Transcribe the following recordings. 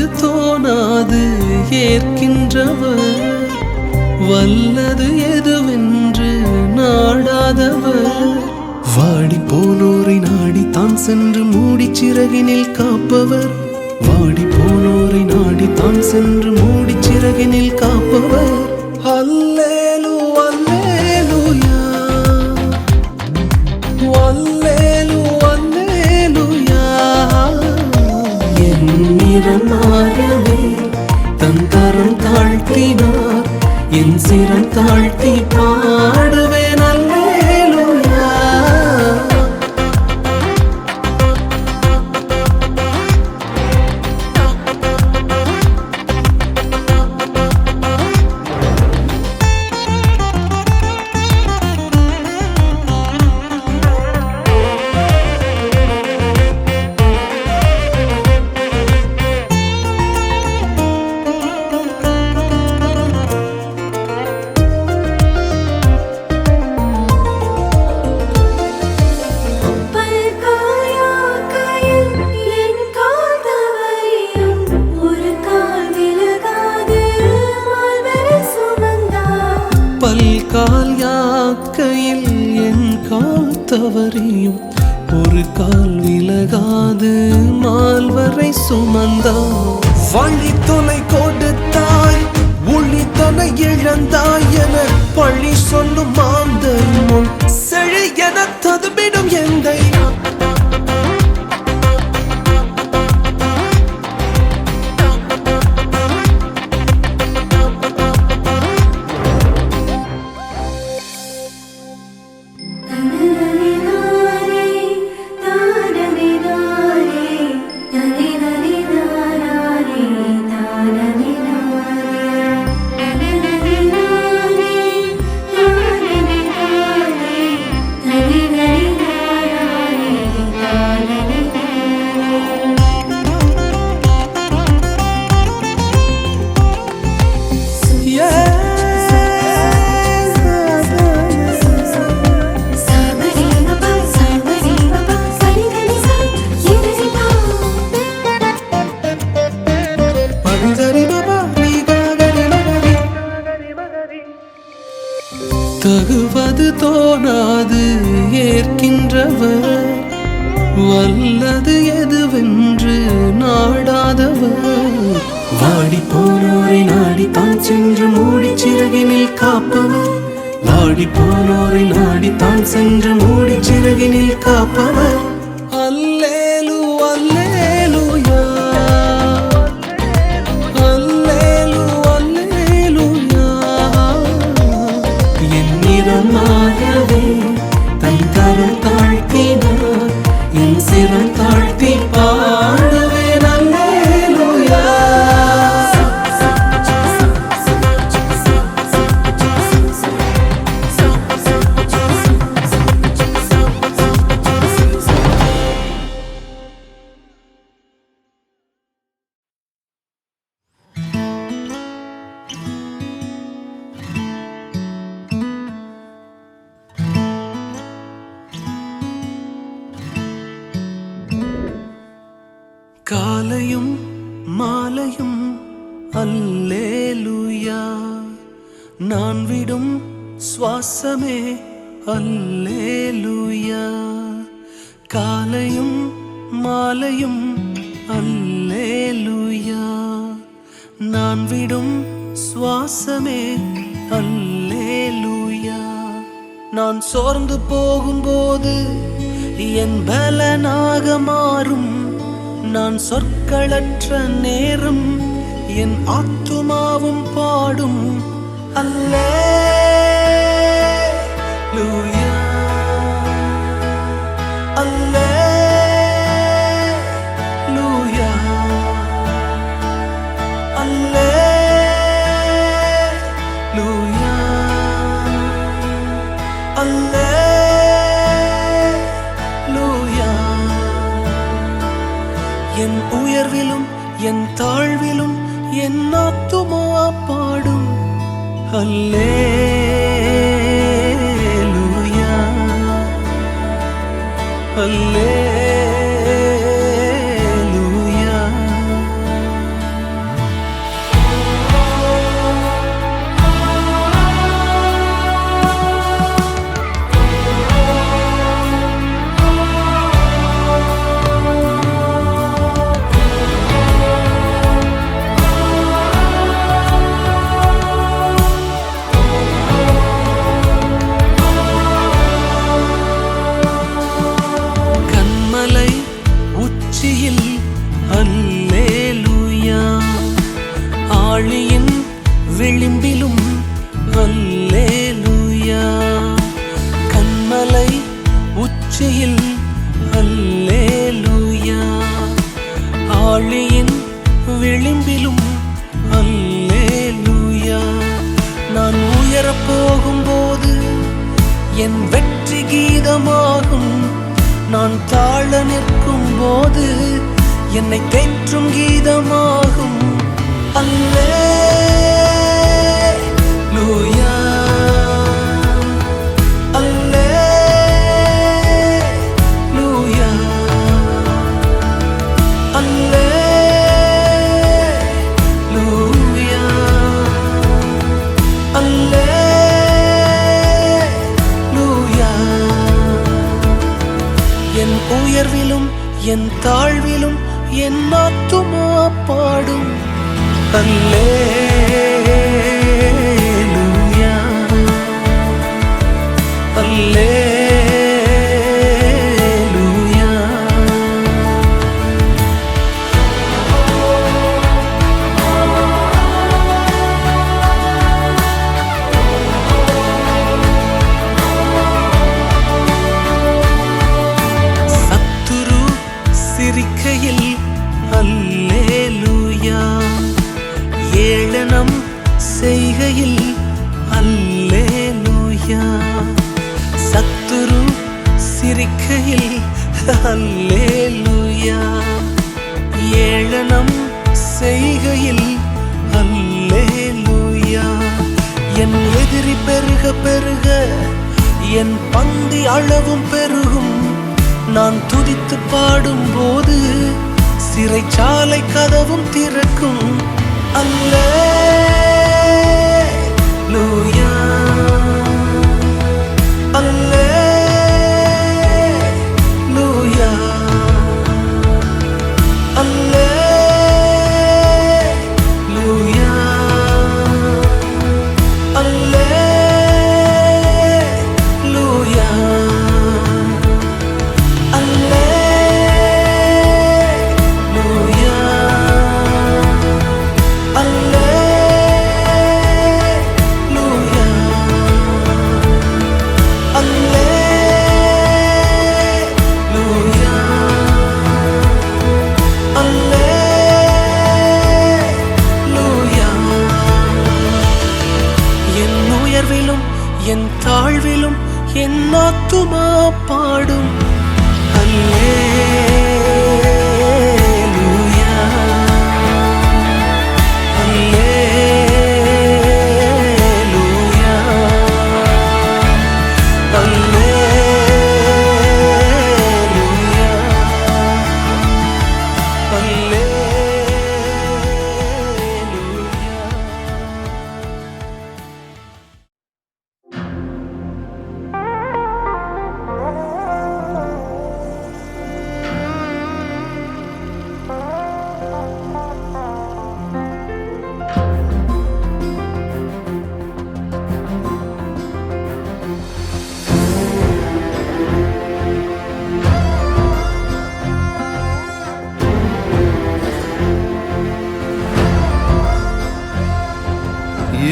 தகுவது தோணாது ஏற்கின்றவர், வல்லது எதுவென்று நாடாதவர். வாடி போனோரை நாடி தான் சென்று மூடி சிறகினில் காப்பவர், வாடி போனோரை நாடி தான் சென்று மூடி சிறகினில் காப்பவர். அல்லேலூ அல்லேலூயா, அல்லேலூ அல்லேலூயா. என் நிறமாறவே தன் தரம் தாழ்த்தினார், என் சிரம் தாழ்த்தி பாடுவேன் அல்லேலூயா. பல்கால் யாக்கையில் என் கால் தவறியும் ஒரு கால் விலகாது மால்வரை சுமந்தார். வழி தொலை கொடுத்தாய், ஒளி தொலை இழந்தாய் என பழி சொல்லும் மாந்தமும் செழி என ததுமிடும் எந்தை. தகுவது தோணாது ஏற்கின்றவர், வல்லது எதுவென்று நாடாதவர். வாடி போனோரை நாடி தான் சென்று மூடி சிறகினில் காப்பவர், வாடி போனோரை நாடி தான் சென்று மூடி சிறகினில் காப்பவர். அல்லேலூ அல்லேலூயா, அல்லேலூ அல்லேலூயா. என் நிறமாகவே தன் கரம் தாழ்த்தினார், என் சிரம் தாழ்த்தி பாடுவேன் அல்லேலூயா. காலையும் மாலையும் அல்லேலூயா, நான் விடும் சுவாசமே அல்லேலூயா. காலையும் மாலையும் அல்லேலூயா, நான் விடும் சுவாசமே அல்லேலூயா. நான் சோர்ந்து போகும்போது என் பலனாக மாறும், நான் சொற்களற்ற நேரம் என் ஆத்துமாவும் பாடும் அல்லேலூயா, அல்லேலூயா, அல்லேலூயா, அல்லேலூயா. என் உயர்விலும் என் தாழ்விலும் என் ஆத்துமா பாடும் அல்லேலூயா, அல்லேலூயா. ஆழியின் விளிம்பிலும் அல்லேலூயா, கன்மலை உச்சியில் அல்லேலூயா, ஆழியின் விளிம்பிலும் அல்லேலூயா. நான் உயரப் போகும்போது என் வெற்றி கீதமாகும், நான் தாழ நிற்கும் போது என்னை தேற்றும் கீதமாகும். அல்லேலூயா, அல்லேலூயா, அல்லேலூயா, அல்லேலூயா. என் உயர்விலும் என் தாழ்விலும் என் ஆத்துமா பாடும் அல்லேலூயா, அல்லேலூயா. சத்துரு சிரிக்கையில் அல்லேலூயா, ஏளனம் செய்கையில் அல்லேலூயா, சத்துரு சிரிக்கையில் அல்லேலூயா, ஏளனம் செய்கையில் அல்லேலூயா. என் எதிரி பெருக பெருக என் பந்தி அளவும் பெருகும், நான் துதித்து பாடும்போது சிறைச்சாலை கதவும் திறக்கும். அல்லேலூயா, அல்லேலூயா, அல்லேலூயா, அல்லேலூயா, அல்லேலூயா, அல்லேலூயா, அல்லேலூயா, அல்லேலூயா. என் உயர்விலும் என் தாழ்விலும் என் ஆத்துமா பாடும் அல்லேலூயா, அல்லேலூயா, அல்லேலூயா, அல்லேலூயா.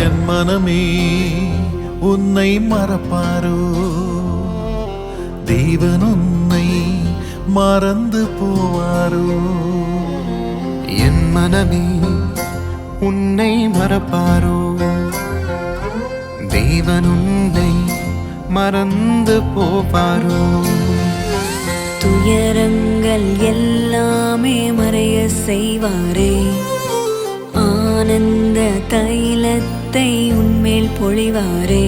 என் மனமே உன்னை மறப்பாரோ, தேவன் உன்னை மறந்து போவாரோ. என் மனமே உன்னை மறப்பாரோ, தேவன் உன்னை மறந்து போவாரோ. துயரங்கள் எல்லாமே மறைய செய்வாரே, ஆனந்த தைலத்தை உன்மேல் பொழிவாரே.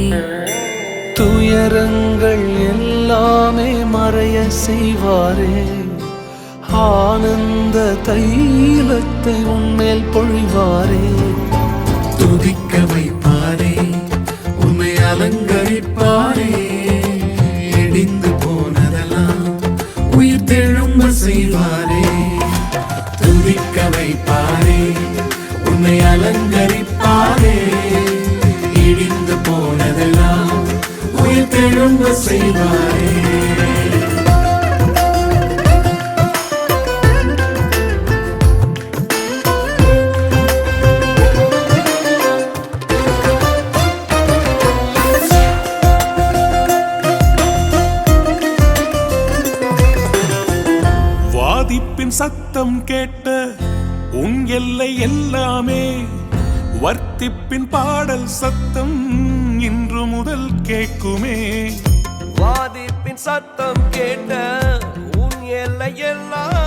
துயரங்கள் எல்லாமே மறைய செய்வாரே, ஆனந்த தைலத்தை உன்மேல் பொழிவாரே. துதிக்க வைப்பாரே, உன்னை அலங்கரிப்பாரே, இடிந்து போனதெல்லாம் உயிர் தெழும்ப செய்வாரே. துதிக்க வைப்பாரே, உன்னை அலங்கரிப்பாரே, இடிந்து போனதெல்லாம் உயிர் தெழும்ப செய்வாரே. வாதிப்பின் சத்தம் கேட்ட உன் எல்லை எல்லாமே வர்த்திப்பின் பாடல் சத்தம் இன்று முதல் கேட்குமே. வாதிப்பின் சத்தம் கேட்ட உன் எல்லை எல்லாம்